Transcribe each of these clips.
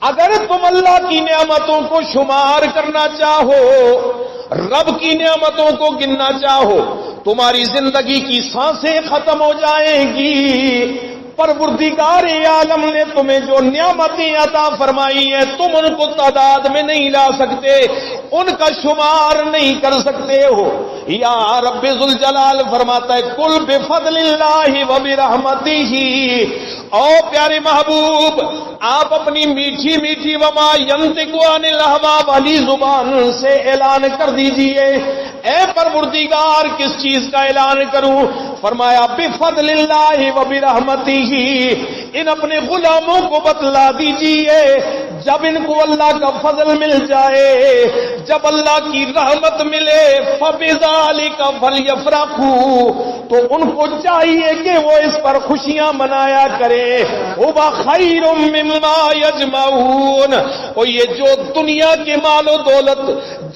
اگر تم اللہ کی نعمتوں کو شمار کرنا چاہو، رب کی نعمتوں کو گننا چاہو، تمہاری زندگی کی سانسیں ختم ہو جائیں گی۔ پروردگار عالم نے تمہیں جو نعمتیں عطا فرمائی ہیں تم ان کو تعداد میں نہیں لا سکتے، ان کا شمار نہیں کر سکتے ہو۔ یا رب ذوالجلال فرماتا ہے کل بفضل اللہ وبرحمتہ، او پیارے محبوب آپ اپنی میٹھی میٹھی وما ینطق عن الہوی والی زبان سے اعلان کر دیجئے، اے پروردگار کس چیز کا اعلان کروں؟ فرمایا بفضل اللہ وبرحمتہ، ان اپنے غلاموں کو بتلا دیجئے جب ان کو اللہ کا فضل مل جائے، جب اللہ کی رحمت ملے، فبذالک فلیفرحوا، تو ان کو چاہیے کہ وہ اس پر خوشیاں منایا کرے۔ ھو خیر مما یجمعون، اور یہ جو دنیا کے مال و دولت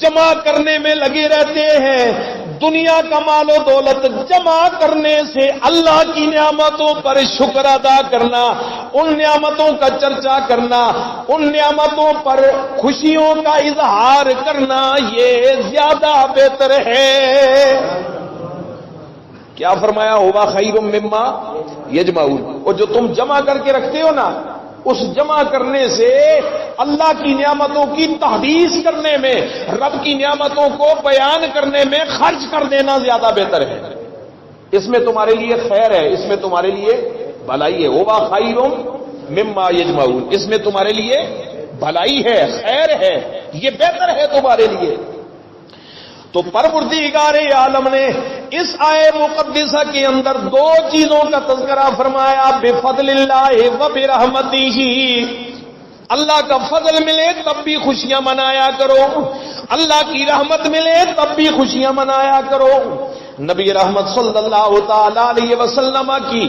جمع کرنے میں لگے رہتے ہیں، دنیا کا مال و دولت جمع کرنے سے اللہ کی نعمتوں پر شکر ادا کرنا، ان نعمتوں کا چرچا کرنا، ان نعمتوں پر خوشیوں کا اظہار کرنا، یہ زیادہ بہتر ہے۔ کیا فرمایا؟ ہوا خیر مما یجمعون، اور جو تم جمع کر کے رکھتے ہو نا، اس جمع کرنے سے اللہ کی نعمتوں کی تحدیث کرنے میں، رب کی نعمتوں کو بیان کرنے میں خرچ کر دینا زیادہ بہتر ہے۔ اس میں تمہارے لیے خیر ہے، اس میں تمہارے لیے بھلائی ہے۔ ہوا خیر مما یجمعون، اس میں تمہارے لیے بھلائی ہے، خیر ہے، یہ بہتر ہے تمہارے لیے۔ تو پروردگار عالم نے اس آیے مقدسہ کے اندر دو چیزوں کا تذکرہ فرمایا، بفضل اللہ وبرحمتہ، اللہ کا فضل ملے تب بھی خوشیاں منایا کرو، اللہ کی رحمت ملے تب بھی خوشیاں منایا کرو۔ نبی رحمت صلی اللہ تعالی علیہ وسلم کی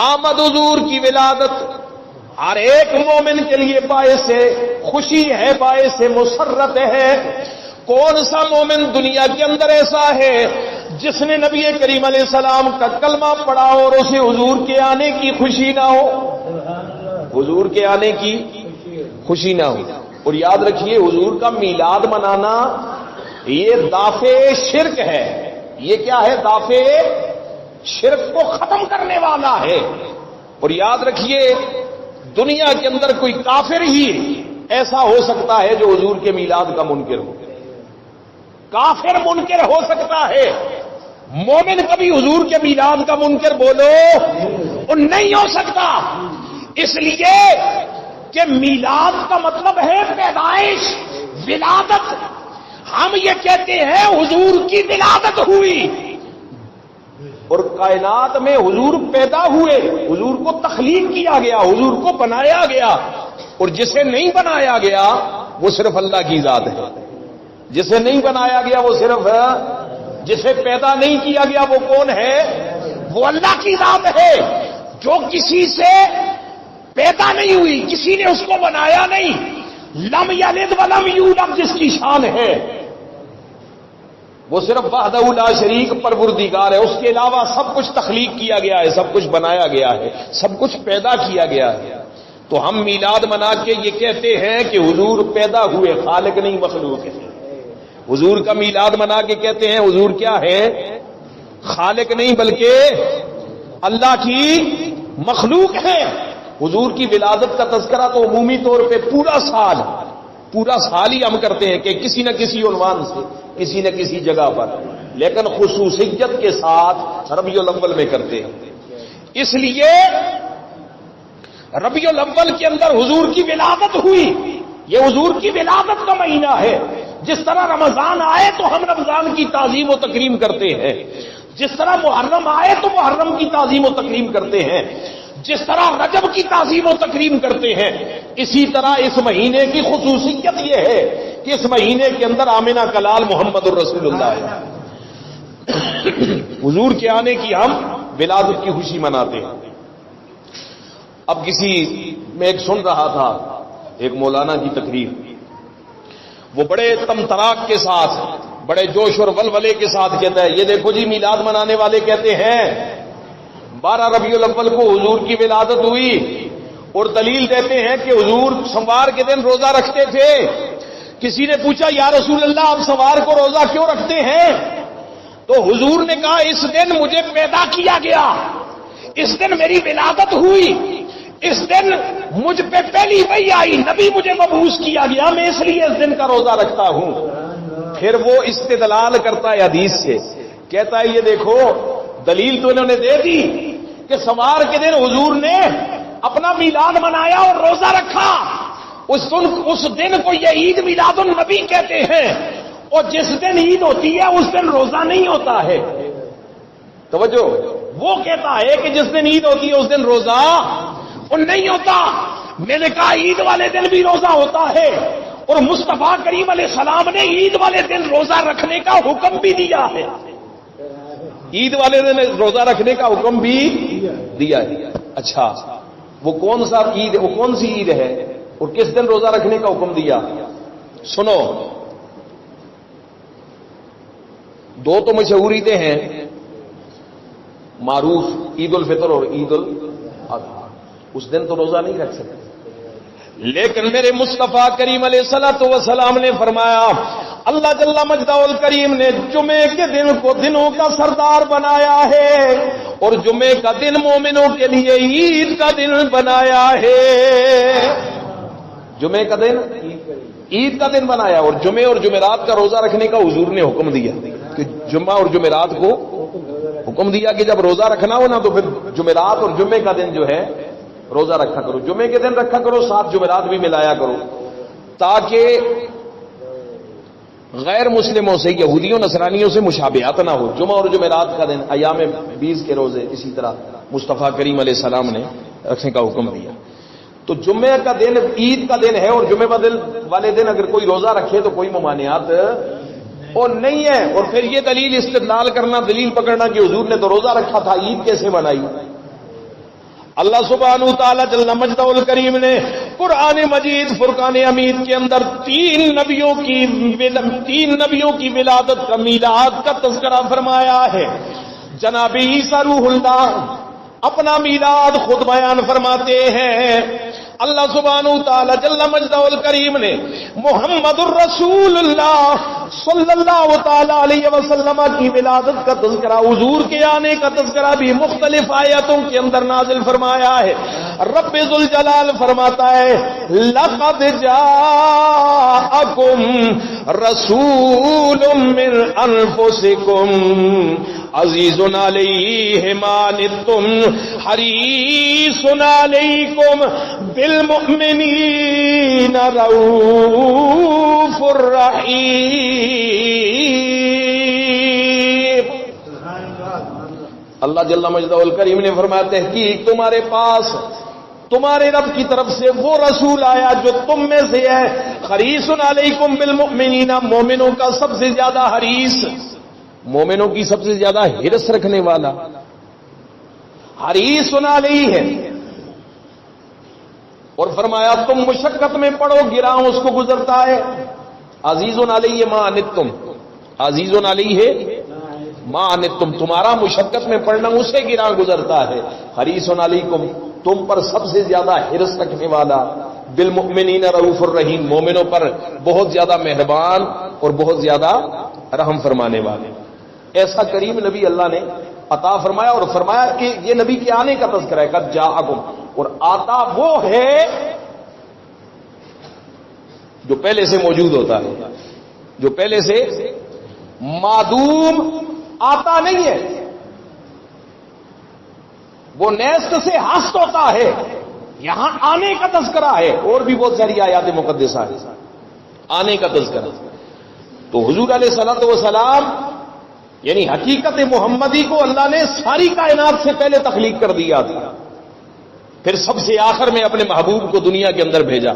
آمد، حضور کی ولادت ہر ایک مومن کے لیے باعث خوشی ہے، باعث مسرت ہے۔ کون سا مومن دنیا کے اندر ایسا ہے جس نے نبی کریم علیہ السلام کا کلمہ پڑھا اور اسے حضور کے آنے کی خوشی نہ ہو؟ حضور کے آنے کی خوشی نہ ہو۔ اور یاد رکھیے حضور کا میلاد منانا یہ دافع شرک ہے۔ یہ کیا ہے؟ دافع شرک کو ختم کرنے والا ہے۔ اور یاد رکھیے دنیا کے اندر کوئی کافر ہی ایسا ہو سکتا ہے جو حضور کے میلاد کا منکر ہو۔ کافر منکر ہو سکتا ہے، مومن کبھی حضور کے میلاد کا منکر بولو اور نہیں ہو سکتا، اس لیے کہ میلاد کا مطلب ہے پیدائش، ولادت۔ ہم یہ کہتے ہیں حضور کی ولادت ہوئی، اور کائنات میں حضور پیدا ہوئے، حضور کو تخلیق کیا گیا، حضور کو بنایا گیا، اور جسے نہیں بنایا گیا وہ صرف اللہ کی ذات ہے۔ جسے نہیں بنایا گیا وہ صرف، جسے پیدا نہیں کیا گیا وہ کون ہے؟ وہ اللہ کی ذات ہے۔ جو کسی سے پیدا نہیں ہوئی، کسی نے اس کو بنایا نہیں، لم یلد ولم یولد جس کی شان ہے، وہ صرف وحدہ لا شریک پروردگار ہے۔ اس کے علاوہ سب کچھ تخلیق کیا گیا ہے، سب کچھ بنایا گیا ہے، سب کچھ پیدا کیا گیا ہے۔ تو ہم میلاد منا کے یہ کہتے ہیں کہ حضور پیدا ہوئے، خالق نہیں مخلوق ہے۔ حضور کا میلاد منا کے کہتے ہیں حضور کیا ہے؟ خالق نہیں بلکہ اللہ کی مخلوق ہے۔ حضور کی ولادت کا تذکرہ تو عمومی طور پہ پورا سال ہی ہم کرتے ہیں کہ کسی نہ کسی عنوان سے، کسی نہ کسی جگہ پر، لیکن خصوصیت کے ساتھ ربیع الاول میں کرتے ہیں۔ اس لیے ربیع الاول کے اندر حضور کی ولادت ہوئی، یہ حضور کی ولادت کا مہینہ ہے۔ جس طرح رمضان آئے تو ہم رمضان کی تعظیم و تکریم کرتے ہیں، جس طرح محرم آئے تو محرم کی تعظیم و تکریم کرتے ہیں، جس طرح رجب کی تعظیم و تکریم کرتے ہیں، اسی طرح اس مہینے کی خصوصیت یہ ہے کہ اس مہینے کے اندر آمنہ کا لال محمد الرسول اللہ ہے۔ حضور کے آنے کی ہم ولادت کی خوشی مناتے ہیں۔ اب کسی میں ایک سن رہا تھا ایک مولانا کی تقریر، وہ بڑے تمتراک کے ساتھ، بڑے جوش اور ولولے کے ساتھ کہتا ہے، یہ دیکھو جی میلاد منانے والے کہتے ہیں 12 ربیع الاول کو حضور کی ولادت ہوئی، اور دلیل دیتے ہیں کہ حضور سوار کے دن روزہ رکھتے تھے. کسی نے پوچھا یا رسول اللہ آپ سوار کو روزہ کیوں رکھتے ہیں؟ تو حضور نے کہا اس دن مجھے پیدا کیا گیا، اس دن میری ولادت ہوئی، اس دن مجھ پہ پہلی وحی آئی، نبی مجھے مبعوث کیا گیا، میں اس لیے اس دن کا روزہ رکھتا ہوں. پھر وہ استدلال کرتا ہے حدیث سے، کہتا ہے یہ دیکھو دلیل تو انہوں نے دے دی کہ سوار کے دن حضور نے اپنا میلاد منایا اور روزہ رکھا، اس دن کو یہ عید میلاد النبی کہتے ہیں، اور جس دن عید ہوتی ہے اس دن روزہ نہیں ہوتا ہے. توجہ، وہ کہتا ہے کہ جس دن عید ہوتی ہے اس دن روزہ نہیں ہوتا. میں نے کہا عید والے دن بھی روزہ ہوتا ہے، اور مصطفیٰ کریم علیہ السلام نے عید والے دن روزہ رکھنے کا حکم بھی دیا ہے. عید والے دن روزہ رکھنے کا حکم بھی دیا ہے. اچھا وہ کون سا عید، وہ کون سی عید ہے اور کس دن روزہ رکھنے کا حکم دیا؟ سنو، دو تو مشہور عیدیں ہیں معروف، عید الفطر اور عید الاضحیٰ. اس دن تو روزہ نہیں رکھ سکتے، لیکن میرے مصطفیٰ کریم علیہ الصلوۃ والسلام نے فرمایا اللہ جل مجدہ الکریم نے جمعے کے دن کو دنوں کا سردار بنایا ہے، اور جمعے کا دن مومنوں کے لیے عید کا دن بنایا ہے. جمعے کا دن عید کا دن بنایا، اور جمعے اور جمعرات کا روزہ رکھنے کا حضور نے حکم دیا کہ جمعہ اور جمعرات کو حکم دیا کہ جب روزہ رکھنا ہو نا تو پھر جمعرات اور جمعے کا دن جو ہے روزہ رکھا کرو. جمعے کے دن رکھا کرو، ساتھ جمعرات بھی ملایا کرو، تاکہ غیر مسلموں سے، یہودیوں نصرانیوں سے مشابہت نہ ہو. جمعہ اور جمعرات کا دن ایام 20 کے روزے اسی طرح مصطفیٰ کریم علیہ السلام نے رکھنے کا حکم دیا. تو جمعہ کا دن عید کا دن ہے، اور جمعہ والے دن اگر کوئی روزہ رکھے تو کوئی ممانعت اور نہیں ہے. اور پھر یہ دلیل استدلال کرنا، دلیل پکڑنا کہ حضور نے تو روزہ رکھا تھا، عید کیسے بنائی؟ اللہ سبحانہ تعالی جل مجدہ الکریم نے قرآن مجید فرقان حمید کے اندر تین نبیوں کی ولادت کا میلاد کا تذکرہ فرمایا ہے. جناب عیسیٰ روح اللہ اپنا میلاد خود بیان فرماتے ہیں. اللہ سبحانہ تعالی جل مجدہ الکریم نے محمد الرسول اللہ صلی اللہ تعالی علیہ وسلم کی ولادت کا تذکرہ، حضور کے آنے کا تذکرہ بھی مختلف آیاتوں کے اندر نازل فرمایا ہے. رب ذوالجلال فرماتا ہے لقد جاءکم رسول من انفسکم عزیز علیہ ما عنتم حریص علیکم بالمؤمنین رؤوف الرحیم. اللہ جل مجدہ الکریم نے فرمایا تحقیق تمہارے پاس تمہارے رب کی طرف سے وہ رسول آیا جو تم میں سے ہے، حریص علیکم بالمؤمنین، مومنوں کا سب سے زیادہ حریص، مومنوں کی سب سے زیادہ حرص رکھنے والا، حریص علیہ ہے. اور فرمایا تم مشقت میں پڑو گراں اس کو گزرتا ہے. عزیز علیہ ما عنتم، عزیز علیہ ما عنتم، تمہارا مشقت میں پڑنا اسے گراں گزرتا ہے. حریص علیکم، تم پر سب سے زیادہ حرص رکھنے والا. بالمؤمنین رؤوف الرحیم، مومنوں پر بہت زیادہ مہربان اور بہت زیادہ رحم فرمانے والے. ایسا کریم نبی اللہ نے عطا فرمایا، اور فرمایا کہ یہ نبی کے آنے کا تذکرہ ہے. قد جاءکم، اور آتا وہ ہے جو پہلے سے موجود ہوتا ہے، جو پہلے سے معدوم آتا نہیں ہے، وہ نیست سے ہست ہوتا ہے. یہاں آنے کا تذکرہ ہے، اور بھی بہت ساری آیات مقدسہ ہے آنے کا تذکرہ. تو حضور علیہ الصلوۃ والسلام یعنی حقیقت محمدی کو اللہ نے ساری کائنات سے پہلے تخلیق کر دیا تھا، پھر سب سے آخر میں اپنے محبوب کو دنیا کے اندر بھیجا.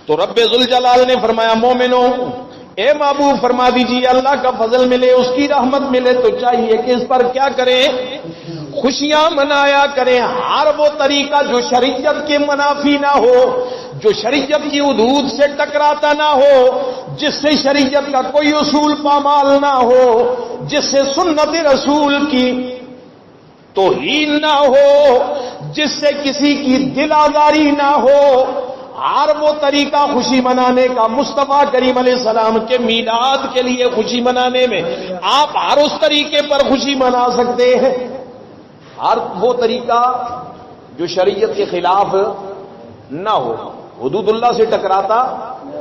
تو رب ذوالجلال نے فرمایا مومنوں اے محبوب فرما دیجیے اللہ کا فضل ملے، اس کی رحمت ملے تو چاہیے کہ اس پر کیا کریں؟ خوشیاں منایا کریں. ہر وہ طریقہ جو شریعت کے منافی نہ ہو، جو شریعت کی حدود سے ٹکراتا نہ ہو، جس سے شریعت کا کوئی اصول پامال نہ ہو، جس سے سنت رسول کی توہین نہ ہو، جس سے کسی کی دل آزاری نہ ہو، ہر وہ طریقہ خوشی منانے کا، مصطفیٰ کریم علیہ السلام کے میلاد کے لیے خوشی منانے میں آپ ہر اس طریقے پر خوشی منا سکتے ہیں، ہر وہ طریقہ جو شریعت کے خلاف نہ ہو، حدود اللہ سے ٹکراتا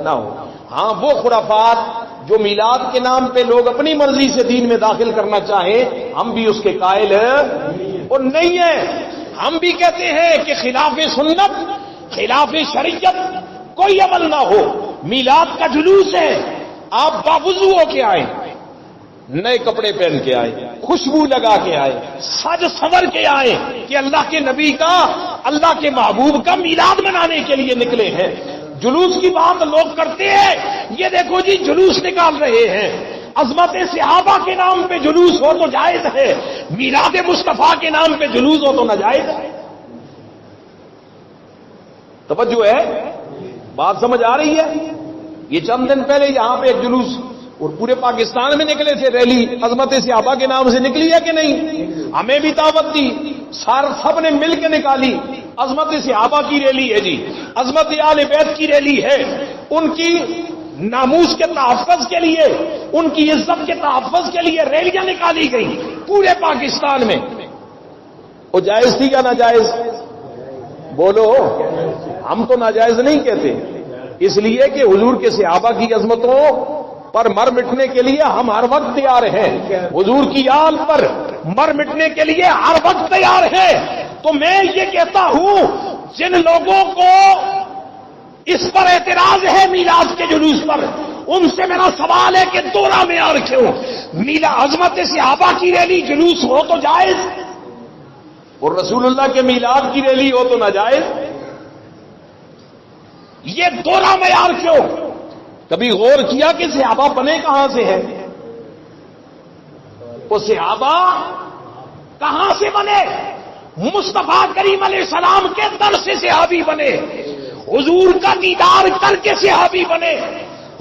نہ ہو۔ ہاں وہ خرافات جو میلاد کے نام پہ لوگ اپنی مرضی سے دین میں داخل کرنا چاہیں، ہم بھی اس کے قائل اور نہیں ہیں۔ ہم بھی کہتے ہیں کہ خلاف سنت، خلاف شریعت کوئی عمل نہ ہو۔ میلاد کا جلوس ہے، آپ باوضو ہو کے آئیں، نئے کپڑے پہن کے آئے، خوشبو لگا کے آئے، سج سنور کے آئے کہ اللہ کے نبی کا، اللہ کے محبوب کا میلاد منانے کے لیے نکلے ہیں۔ جلوس کی بات لوگ کرتے ہیں، یہ دیکھو جی جلوس نکال رہے ہیں، عظمت صحابہ کے نام پہ جلوس ہو تو جائز ہے، میلاد مصطفیٰ کے نام پہ جلوس ہو تو ناجائز ہے۔ توجہ ہے، بات سمجھ آ رہی ہے؟ یہ چند دن پہلے یہاں پہ ایک جلوس اور پورے پاکستان میں نکلے تھے، ریلی عظمت صحابہ کے نام سے نکلی ہے کہ نہیں؟ ہمیں بھی دعوت دی، سب نے مل کے نکالی۔ عظمت صحابہ کی ریلی ہے جی، عظمت آل بیت کی ریلی ہے، ان کی ناموس کے تحفظ کے لیے، ان کی عزت کے تحفظ کے لیے ریلیاں نکالی گئی پورے پاکستان میں۔ وہ جائز تھی یا ناجائز؟ بولو، ہم تو ناجائز نہیں کہتے، اس لیے کہ حضور کے صحابہ کی عظمتوں پر مر مٹنے کے لیے ہم ہر وقت تیار ہیں، حضور کی آل پر مر مٹنے کے لیے ہر وقت تیار ہیں۔ تو میں یہ کہتا ہوں، جن لوگوں کو اس پر اعتراض ہے میلاد کے جلوس پر، ان سے میرا سوال ہے کہ دورہ معیار کیوں؟ عظمت صحابہ کی ریلی جلوس ہو تو جائز، اور رسول اللہ کے میلاد کی ریلی ہو تو ناجائز؟ یہ دورہ معیار کیوں؟ کبھی غور کیا کہ صحابہ بنے کہاں سے ہیں؟ وہ صحابہ کہاں سے بنے؟ مصطفیٰ کریم علیہ السلام کے در سے صحابی بنے، حضور کا دیدار کر کے صحابی بنے،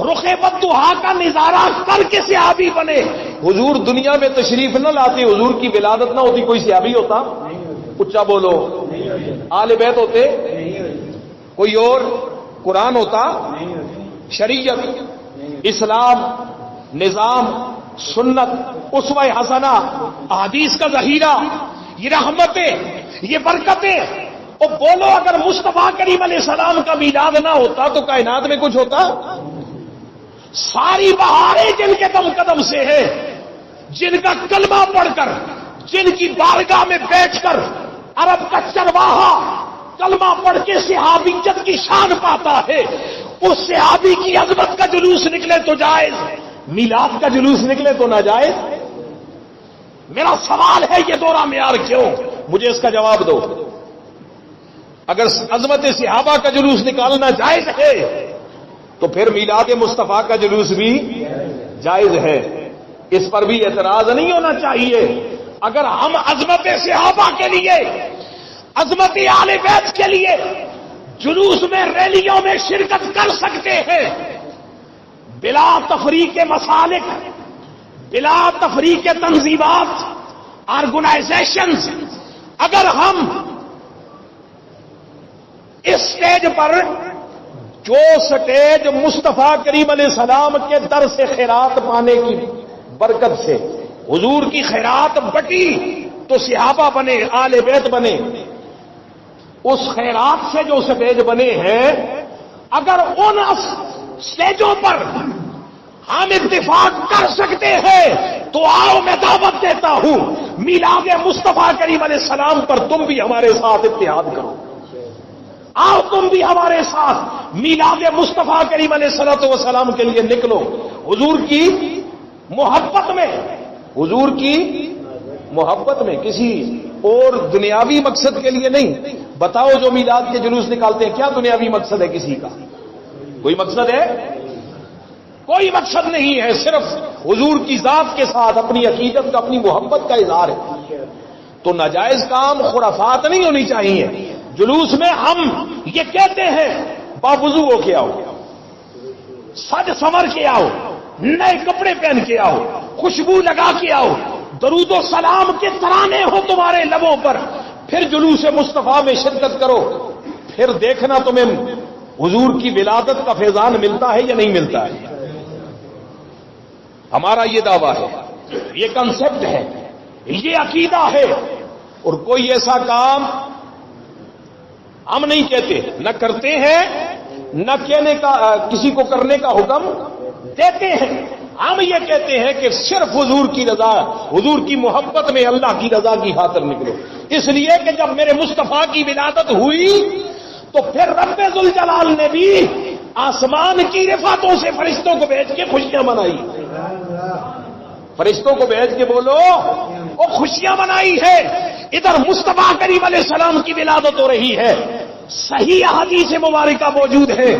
رخ بدوحا کا نظارہ کر کے صحابی بنے۔ حضور دنیا میں تشریف نہ لاتے، حضور کی ولادت نہ ہوتی، کوئی صحابی ہوتا؟ اچھا بولو، آل بیت ہوتے؟ کوئی اور؟ قرآن ہوتا؟ شریعت، اسلام، نظام، سنت، اسوہ حسنہ، احادیث کا ذخیرہ، یہ رحمتیں، یہ برکتیں۔ اور بولو، اگر مصطفیٰ کریم علیہ السلام کا میلاد نہ ہوتا تو کائنات میں کچھ ہوتا؟ ساری بہاریں جن کے دم قدم سے ہے، جن کا کلمہ پڑھ کر، جن کی بارگاہ میں بیٹھ کر عرب کا چرواہا کلمہ پڑھ کے صحابیت کی شان پاتا ہے، اس صحابی کی عظمت کا جلوس نکلے تو جائز، میلاد کا جلوس نکلے تو ناجائز؟ میرا سوال ہے، یہ دورہ معیار کیوں؟ مجھے اس کا جواب دو۔ اگر عظمت صحابہ کا جلوس نکالنا جائز ہے تو پھر میلاد مصطفیٰ کا جلوس بھی جائز ہے، اس پر بھی اعتراض نہیں ہونا چاہیے۔ اگر ہم عظمت صحابہ کے لیے، عظمت آل بیت کے لیے جلوس میں، ریلیوں میں شرکت کر سکتے ہیں بلا تفریق مسالک، بلا تفریق تنظیمات، آرگنائزیشنز، اگر ہم اس سٹیج پر، جو سٹیج مصطفیٰ کریم علیہ السلام کے در سے خیرات پانے کی برکت سے حضور کی خیرات بٹی تو صحابہ بنے، آل بیت بنے، اس خیرات سے جو سٹیج بنے ہیں، اگر ان سٹیجوں پر ہم اتفاق کر سکتے ہیں تو آؤ، میں دعوت دیتا ہوں، میلاد مصطفیٰ کریم علیہ السلام پر تم بھی ہمارے ساتھ اتحاد کرو، آؤ تم بھی ہمارے ساتھ میلاد مصطفیٰ کریم علیہ السلام کے لیے نکلو، حضور کی محبت میں، حضور کی محبت میں، کسی اور دنیاوی مقصد کے لیے نہیں۔ بتاؤ، جو میلاد کے جلوس نکالتے ہیں، کیا دنیاوی مقصد ہے کسی کا؟ کوئی مقصد ہے؟ کوئی مقصد نہیں ہے، صرف حضور کی ذات کے ساتھ اپنی عقیدت کا، اپنی محبت کا اظہار ہے۔ تو ناجائز کام، خرافات نہیں ہونی چاہیے۔ جلوس میں ہم یہ کہتے ہیں، باوضو ہو کے آؤ، سج سنور کے آؤ، نئے کپڑے پہن کے آؤ، خوشبو لگا کے آؤ، درود و سلام کے ترانے ہو تمہارے لبوں پر، پھر جلوس مصطفیٰ میں شرکت کرو، پھر دیکھنا تمہیں حضور کی ولادت کا فیضان ملتا ہے یا نہیں ملتا ہے۔ ہمارا یہ دعویٰ ہے، یہ کنسپٹ ہے، یہ عقیدہ ہے، اور کوئی ایسا کام ہم نہیں کہتے، نہ کرتے ہیں، نہ کہنے کا کسی کو کرنے کا حکم دیتے ہیں۔ ہم یہ کہتے ہیں کہ صرف حضور کی رضا، حضور کی محبت میں اللہ کی رضا کی خاطر نکلو، اس لیے کہ جب میرے مصطفیٰ کی ولادت ہوئی تو پھر رب ذوالجلال نے بھی آسمان کی رفعتوں سے فرشتوں کو بھیج کے خوشیاں منائی، فرشتوں کو بھیج کے بولو وہ خوشیاں منائی ہے۔ ادھر مصطفیٰ کریم علیہ السلام کی ولادت ہو رہی ہے، صحیح احادیث مبارکہ موجود ہے،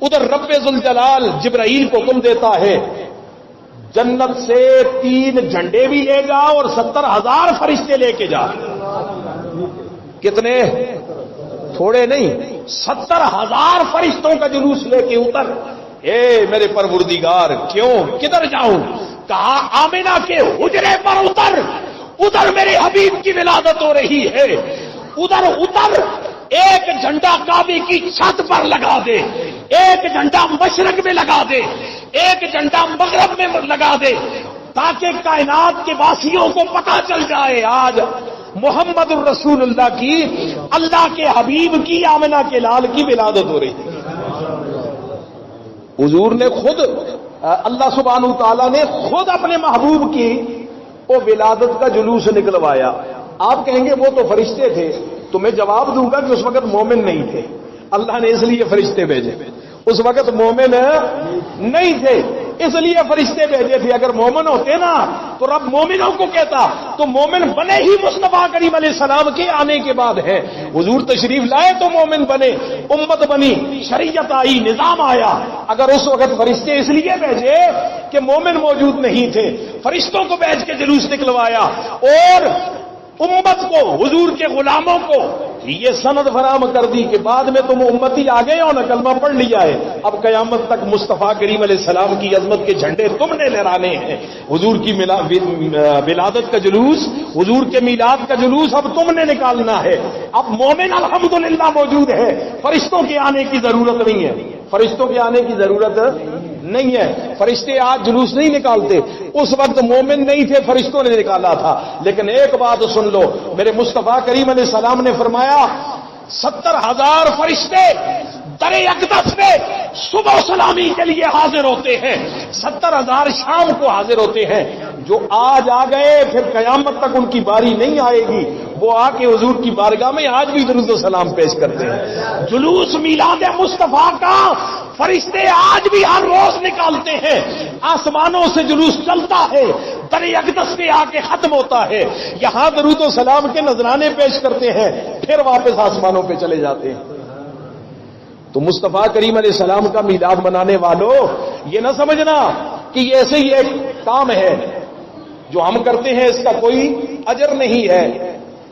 ادھر رب ذوالجلال جبرائیل کو حکم دیتا ہے جنت سے 3 جھنڈے بھی لے جا اور 70,000 فرشتے لے کے جا۔ کتنے؟ تھوڑے نہیں، 70,000 فرشتوں کا جلوس لے کے اتر۔ اے میرے پروردگار، کیوں؟ کدھر جاؤں؟ کہا آمنہ کے حجرے پر اتر، ادھر میرے حبیب کی ولادت ہو رہی ہے، ادھر اتر، ایک جھنڈا کعبے کی چھت پر لگا دے، ایک جھنڈا مشرق میں لگا دے، ایک جھنڈا مغرب میں لگا دے، تاکہ کائنات کے واسیوں کو پتہ چل جائے آج محمد الرسول اللہ کی، اللہ کے حبیب کی، آمنہ کے لال کی ولادت ہو رہی ہے۔ حضور نے خود، اللہ سبحانہ وتعالیٰ نے خود اپنے محبوب کی وہ ولادت کا جلوس نکلوایا۔ آپ کہیں گے وہ تو فرشتے تھے، تو میں جواب دوں گا کہ اس وقت مومن نہیں تھے، اللہ نے اس لیے فرشتے بھیجے، اس وقت مومن نہیں تھے اس لیے فرشتے بھیجے تھے۔ اگر مومن ہوتے نا تو رب مومنوں کو کہتا، تو مومن بنے ہی مصطفیٰ کریم علیہ السلام کے آنے کے بعد ہے۔ حضور تشریف لائے تو مومن بنے، امت بنی، شریعت آئی، نظام آیا۔ اگر اس وقت فرشتے اس لیے بھیجے کہ مومن موجود نہیں تھے، فرشتوں کو بھیج کے جلوس نکلوایا اور امت کو، حضور کے غلاموں کو یہ سند فراہم کر دی کہ بعد میں تم امتی آ گئے ہو نا، کلمہ پڑھ لیا ہے، اب قیامت تک مصطفیٰ کریم علیہ السلام کی عظمت کے جھنڈے تم نے لہرانے ہیں، حضور کی ولادت کا جلوس، حضور کے میلاد کا جلوس اب تم نے نکالنا ہے۔ اب مومن الحمدللہ موجود ہے، فرشتوں کے آنے کی ضرورت نہیں ہے، فرشتوں کے آنے کی ضرورت نہیں ہے۔ فرشتے آج جلوس نہیں نکالتے، اس وقت مومن نہیں تھے، فرشتوں نے نکالا تھا۔ لیکن ایک بات سن لو، میرے مصطفیٰ کریم علیہ السلام نے فرمایا 70,000 فرشتے در اقدس میں صبح سلامی کے لیے حاضر ہوتے ہیں، 70,000 شام کو حاضر ہوتے ہیں۔ جو آج آ گئے پھر قیامت تک ان کی باری نہیں آئے گی، وہ آ کے حضور کی بارگاہ میں آج بھی درود و سلام پیش کرتے ہیں۔ جلوس میلاد مصطفیٰ کا فرشتے آج بھی ہر روز نکالتے ہیں، آسمانوں سے جلوس چلتا ہے، در اقدس پہ آ کے ختم ہوتا ہے، یہاں درود و سلام کے نذرانے پیش کرتے ہیں، پھر واپس آسمانوں پہ چلے جاتے ہیں۔ تو مصطفیٰ کریم علیہ السلام کا میلاد منانے والوں، یہ نہ سمجھنا کہ یہ ایسے ہی ایک کام ہے جو ہم کرتے ہیں، اس کا کوئی اجر نہیں ہے۔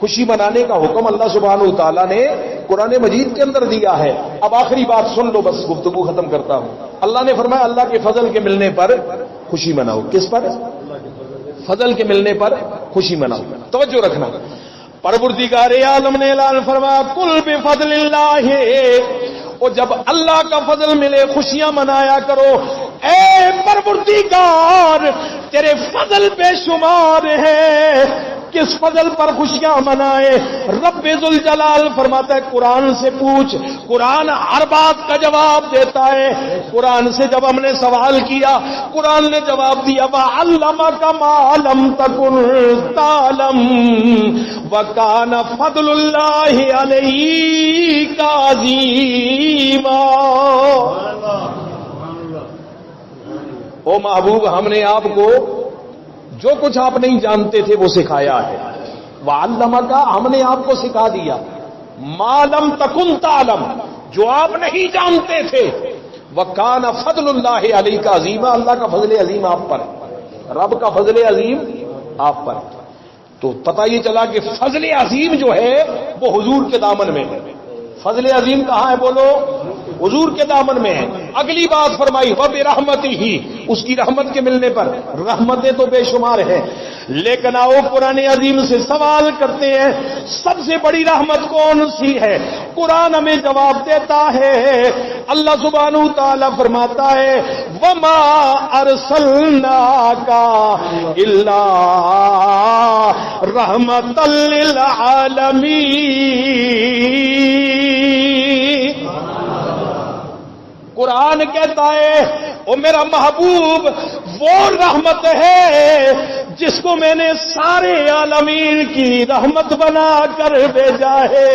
خوشی منانے کا حکم اللہ سبحانہ وتعالیٰ نے قرآن مجید کے اندر دیا ہے۔ اب آخری بات سن لو، بس گفتگو ختم کرتا ہوں۔ اللہ نے فرمایا اللہ کے فضل کے ملنے پر خوشی مناؤ۔ کس پر؟ فضل کے ملنے پر خوشی مناؤ۔ توجہ رکھنا، پروردگار عالم نے اعلان فرمایا کل بفضل اللہ، اور جب اللہ کا فضل ملے خوشیاں منایا کرو۔ اے پروردگار تیرے فضل بے شمار ہے، کس فضل پر خوشیاں منائے؟ رب ذوالجلال فرماتا ہے قرآن سے پوچھ، قرآن ہر بات کا جواب دیتا ہے۔ قرآن سے جب ہم نے سوال کیا، قرآن نے جواب دیا وَعَلَّمَكَ مَا لَمْ تَكُنْ تَعْلَمْ وَكَانَ فَضْلُ اللَّهِ عَلَيْكَ عَظِيمًا۔ او محبوب، ہم نے آپ کو جو کچھ آپ نہیں جانتے تھے وہ سکھایا ہے۔ وَعَلَّمَكَ، ہم نے آپ کو سکھا دیا، مَا لَمْ تَكُنْ تَعْلَمْ، جو آپ نہیں جانتے تھے۔ وَكَانَ فَضْلُ اللَّهِ عَلَيْكَ عَظِيمًا، اللہ کا فضل عظیم آپ پر، رب کا فضل عظیم آپ پر۔ تو پتہ یہ چلا کہ فضل عظیم جو ہے وہ حضور کے دامن میں ہے۔ فضل عظیم کہاں ہے بولو؟ حضور کے دامن میں ہے۔ اگلی بات فرمائی وَبِرَحْمَتِهِ، اس کی رحمت کے ملنے پر رحمتیں تو بے شمار ہیں، لیکن آؤ قرآن عظیم سے سوال کرتے ہیں سب سے بڑی رحمت کون سی ہے؟ قرآن ہمیں جواب دیتا ہے، اللہ سبحانہ وتعالی فرماتا ہے وما ارسلناک الا رحمۃ للعالمین۔ قرآن کہتا ہے او میرا محبوب وہ رحمت ہے جس کو میں نے سارے عالمین کی رحمت بنا کر بھیجا ہے،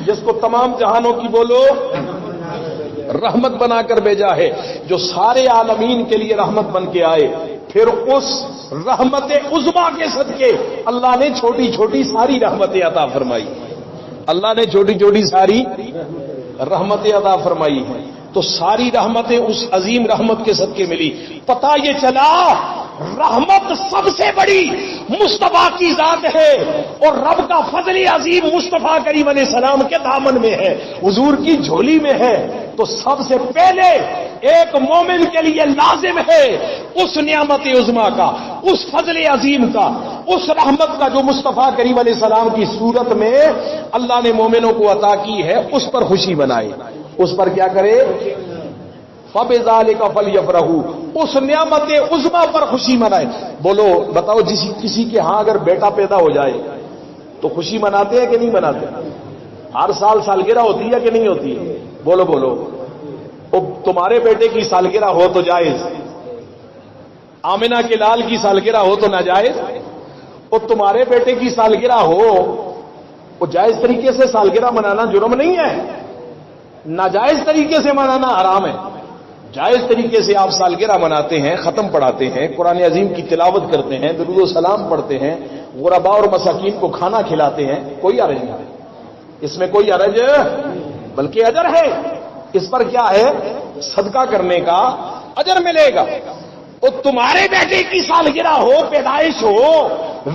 جس کو تمام جہانوں کی بولو رحمت بنا کر بھیجا ہے، جو سارے عالمین کے لیے رحمت بن کے آئے۔ پھر اس رحمت عظما کے صدقے اللہ نے چھوٹی چھوٹی ساری رحمتیں عطا فرمائی، اللہ نے چھوٹی چھوٹی ساری رحمتیں عطا فرمائی ہیں، تو ساری رحمتیں اس عظیم رحمت کے صدقے ملی۔ پتہ یہ چلا رحمت سب سے بڑی مصطفیٰ کی ذات ہے، اور رب کا فضل عظیم مصطفیٰ کریم علیہ السلام کے دامن میں ہے، حضور کی جھولی میں ہے، تو سب سے پہلے ایک مومن کے لیے لازم ہے اس نعمت عظما کا، اس فضل عظیم کا، اس رحمت کا جو مصطفیٰ کریم علیہ السلام کی صورت میں اللہ نے مومنوں کو عطا کی ہے، اس پر خوشی منائے، اس پر کیا کرے؟ فَبِذَلِكَ فَلْيَفْرَحُوا، اس نعمت عظما پر خوشی منائے۔ بولو بتاؤ کسی کے ہاں اگر بیٹا پیدا ہو جائے تو خوشی مناتے ہیں کہ نہیں مناتے؟ ہر سال سالگرہ ہوتی ہے کہ نہیں ہوتی ہے؟ بولو بولو، تمہارے بیٹے کی سالگرہ ہو تو جائز، آمنہ کے لال کی سالگرہ ہو تو ناجائز، اور تمہارے بیٹے کی سالگرہ ہو وہ جائز طریقے سے سالگرہ منانا جرم نہیں ہے، ناجائز طریقے سے منانا حرام ہے۔ جائز طریقے سے آپ سالگرہ مناتے ہیں، ختم پڑھاتے ہیں، قرآن عظیم کی تلاوت کرتے ہیں، درود و سلام پڑھتے ہیں، غرباء اور مساکین کو کھانا کھلاتے ہیں، کوئی حرج نہیں ہے، اس میں کوئی حرج بلکہ اجر ہے، اس پر کیا ہے؟ صدقہ کرنے کا اجر ملے گا۔ اور تمہارے بیٹے کی سالگرہ ہو، پیدائش ہو،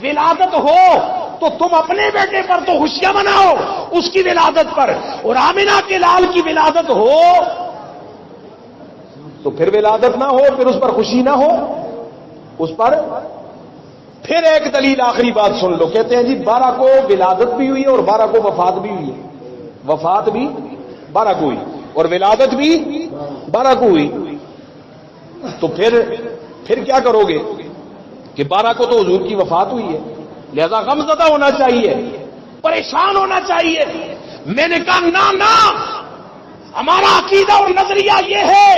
ولادت ہو، تو تم اپنے بیٹے پر تو خوشیاں مناؤ اس کی ولادت پر، اور آمنہ کے لال کی ولادت ہو تو پھر ولادت نہ ہو، پھر اس پر خوشی نہ ہو، اس پر پھر ایک دلیل آخری بات سن لو، کہتے ہیں جی 12 کو ولادت بھی ہوئی ہے اور 12 کو وفات بھی ہوئی ہے، وفات بھی 12 کو ہوئی اور ولادت بھی 12 کو ہوئی، تو پھر کیا کرو گے کہ 12 کو تو حضور کی وفات ہوئی ہے، لہذا غمزدہ ہونا چاہیے، پریشان ہونا چاہیے۔ میں نے کہا نہ، ہمارا عقیدہ اور نظریہ یہ ہے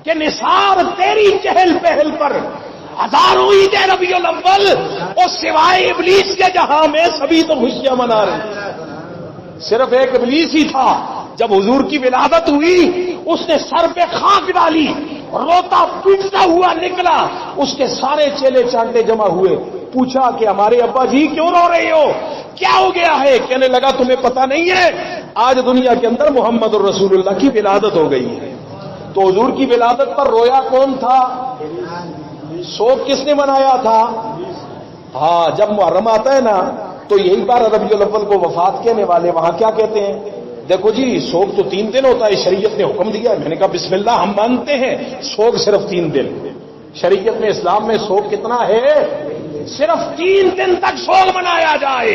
کہ نثار تیری چہل پہل پر ہزاروں عید ربیع الاول اور سوائے ابلیس کے جہاں میں سبھی تو خوشیاں منا رہے ہیں، صرف ایک ابلیس ہی تھا جب حضور کی ولادت ہوئی اس نے سر پہ خاک ڈالی، روتا پیٹتا ہوا نکلا، اس کے سارے چیلے چانٹے جمع ہوئے، پوچھا کہ ہمارے ابا جی کیوں رو رہے ہو، کیا ہو گیا ہے؟ کہنے لگا تمہیں پتہ نہیں ہے آج دنیا کے اندر محمد الرسول اللہ کی ولادت ہو گئی ہے۔ تو حضور کی ولادت پر رویا کون تھا؟ شوق کس نے منایا تھا؟ ہاں، جب محرم آتا ہے نا تو یہی بار ربیع الاول کو وفات کہنے والے وہاں کیا کہتے ہیں؟ دیکھو جی شوق تو 3 دن ہوتا ہے، شریعت نے حکم دیا ہے۔ میں نے کہا بسم اللہ، ہم مانتے ہیں شوق صرف 3 دن، شریعت میں اسلام میں شوق کتنا ہے؟ صرف 3 دن تک شوق منایا جائے۔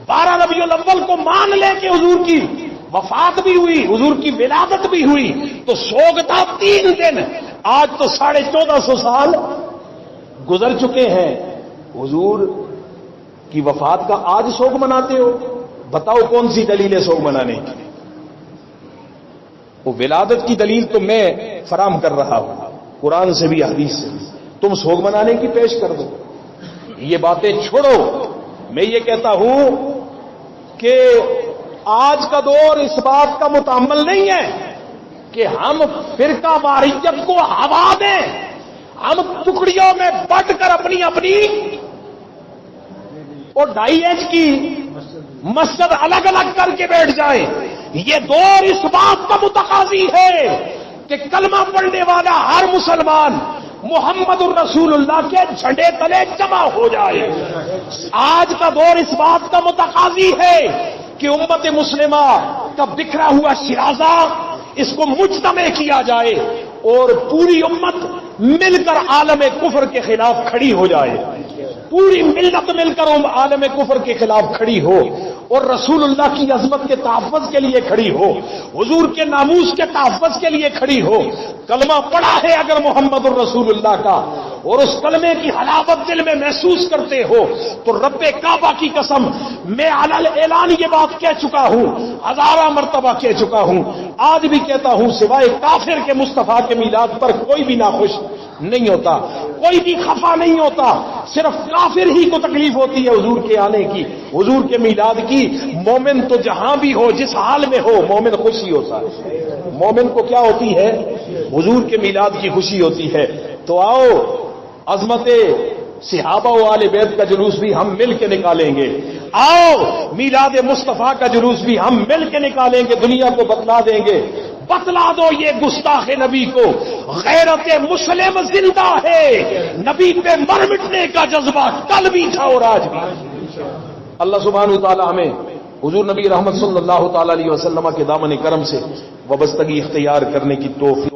12 ربیع الاول کو مان لے کہ حضور کی وفات بھی ہوئی، حضور کی ولادت بھی ہوئی، تو شوق تھا 3 دن۔ آج تو 1450 سال گزر چکے ہیں، حضور کی وفات کا آج شوق مناتے ہو؟ بتاؤ کون سی دلیل ہے شوق منانے کی؟ وہ ولادت کی دلیل تو میں فراہم کر رہا ہوں، قرآن سے بھی حدیث سے بھی، تم شوق منانے کی پیش کر دو۔ یہ باتیں چھوڑو، میں یہ کہتا ہوں کہ آج کا دور اس بات کا متعمل نہیں ہے کہ ہم فرقہ واریت کو ہوا دیں، ہم ٹکڑیوں میں بٹ کر اپنی اور 2.5 انچ کی مسجد الگ الگ کر کے بیٹھ جائیں۔ یہ دور اس بات کا متقاضی ہے کہ کلمہ پڑھنے والا ہر مسلمان محمد الرسول اللہ کے جھنڈے تلے جمع ہو جائے۔ آج کا دور اس بات کا متقاضی ہے کہ امت مسلمہ کا بکھرا ہوا شرازہ اس کو مجتمع کیا جائے، اور پوری امت مل کر عالم کفر کے خلاف کھڑی ہو جائے، پوری ملت مل کر عالم کفر کے خلاف کھڑی ہو اور رسول اللہ کی عظمت کے تحفظ کے لیے کھڑی ہو، حضور کے ناموس کے تحفظ کے لیے کھڑی ہو۔ کلمہ پڑا ہے اگر محمد الرسول اللہ کا اور اس کلمے کی حلاوت دل میں محسوس کرتے ہو تو رب کعبہ کی قسم میں علل اعلان یہ بات کہہ چکا ہوں، ہزارہ مرتبہ کہہ چکا ہوں، آج بھی کہتا ہوں، سوائے کافر کے مصطفیٰ کے میلاد پر کوئی بھی ناخوش نہیں ہوتا، کوئی بھی خفا نہیں ہوتا، صرف کافر ہی کو تکلیف ہوتی ہے حضور کے آنے کی، حضور کے میلاد کی۔ مومن تو جہاں بھی ہو، جس حال میں ہو، مومن خوشی ہوتا ہے۔ مومن کو کیا ہوتی ہے؟ حضور کے میلاد کی خوشی ہوتی ہے۔ تو آؤ عظمت صحابہ و آل بیت کا جلوس بھی ہم مل کے نکالیں گے، آؤ میلاد مصطفیٰ کا جلوس بھی ہم مل کے نکالیں گے، دنیا کو بتلا دیں گے، بتلا دو یہ گستاخ نبی کو غیرت مسلم زندہ ہے، نبی پہ مر مٹنے کا جذبہ کل بھی تھا اور آج بھی۔ اللہ سبحانہ وتعالی ہمیں حضور نبی رحمت صلی اللہ تعالی علیہ وسلم کے دامن کرم سے وابستگی اختیار کرنے کی توفیق